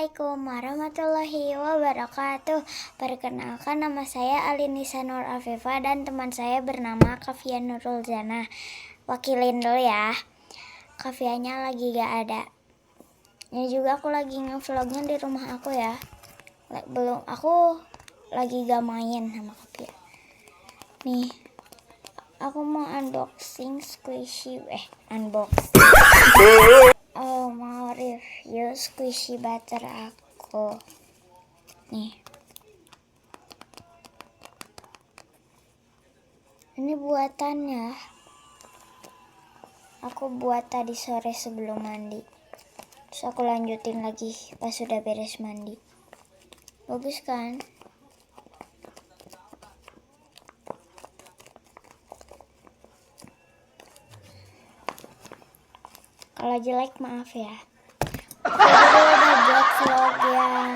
Assalamualaikum warahmatullahi wabarakatuh. Perkenalkan, nama saya Alinisa Nur Afifah dan teman saya bernama Kafia Nurul Zana. Wakilin dulu ya. Kafianya lagi gak ada. Ini juga aku lagi ngevlognya di rumah aku ya. Aku lagi gak main sama Kafia. Nih, aku mau unboxing squishy. Mau review squishy butter aku. Nih, ini buatannya. Aku buat tadi sore sebelum mandi. Terus aku lanjutin lagi pas sudah beres mandi. Bagus kan? Kalau jelek maaf ya. Aku udah buat vlog yang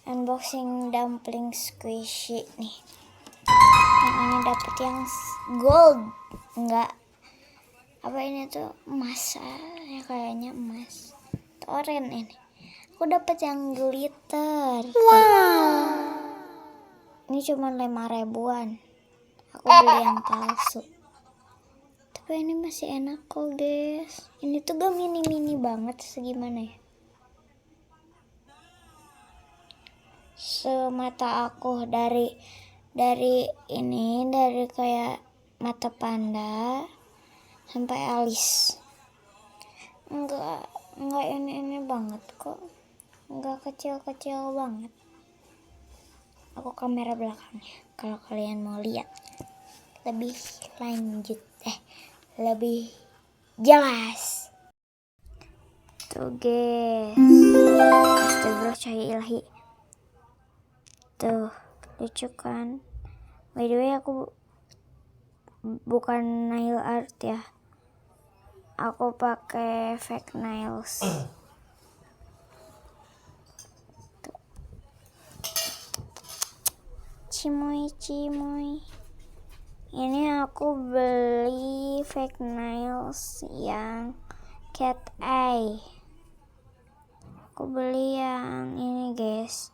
unboxing dumpling squishy nih. Yang ini dapet yang gold, enggak apa ini tuh emas ya, kayaknya emas. Oren ini. Aku dapet yang glitter. Wow. Ini cuma 5 ribuan. Aku beli yang palsu. Tapi ini masih enak kok guys. Ini tuh gak mini-mini banget, segimana ya. Semata aku dari kayak mata panda sampai alis. Enggak ini banget kok. Enggak kecil-kecil banget. Aku kamera belakangnya kalau kalian mau lihat lebih lanjut lebih jelas. Tuh guys, astagfirullah cahaya ilahi. Tuh lucu kan. By the way, aku bukan nail art ya, aku pakai fake nails. Tuh. Cimoy. Ini aku beli fake nails yang cat eye. Aku beli yang ini guys,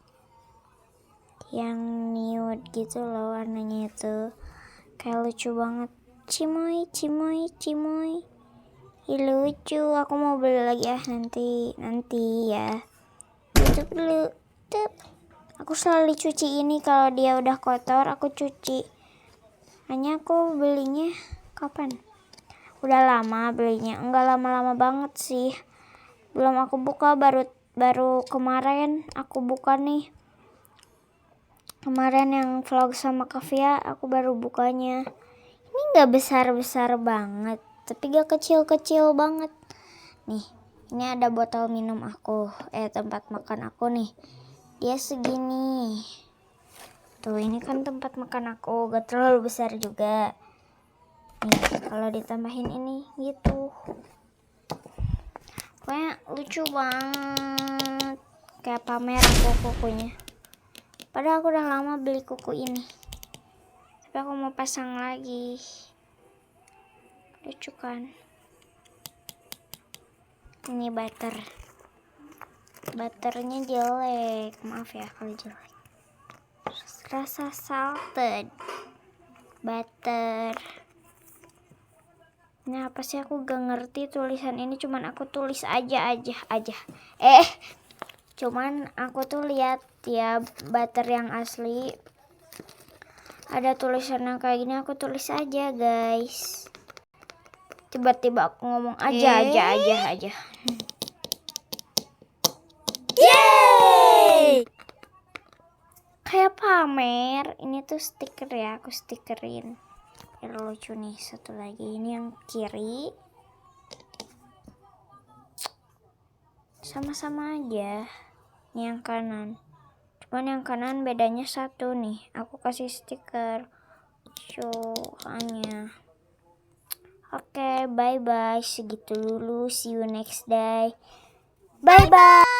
yang nude gitu loh warnanya, itu kayak lucu banget. Cimoy. Ih, lucu. Aku mau beli lagi ya nanti ya. Tutup dulu. Aku selalu cuci ini kalau dia udah kotor, aku cuci. Hanya aku belinya kapan? Udah lama belinya, enggak lama-lama banget sih. Belum aku buka, baru kemarin aku buka nih. Kemarin yang vlog sama Kafia aku baru bukanya. Ini enggak besar-besar banget, tapi gak kecil-kecil banget. Nih, ini ada botol minum aku, tempat makan aku nih. Dia segini. Tuh, ini kan tempat makan aku, gak terlalu besar juga. Nih, kalau ditambahin ini gitu. Pokoknya lucu banget. Kayak pamer aku kukunya. Padahal aku udah lama beli kuku ini. Tapi aku mau pasang lagi. Lucu kan? Ini butternya jelek. Maaf ya kalau jelek. Rasa salted butter. Ini apa sih, aku gak ngerti tulisan ini, cuman aku tulis aja. Cuman aku tuh lihat ya butter yang asli ada tulisan yang kayak gini, aku tulis aja guys. Tiba-tiba aku ngomong aja. Yeay! Kayak pamer. Ini tuh stiker ya, aku stikerin. Lucu nih. Satu lagi, ini yang kiri. Sama-sama aja. Ini yang kanan. Cuman yang kanan bedanya satu nih. Aku kasih stiker. Hanya. Oke, bye-bye. Segitu dulu. See you next day. Bye-bye.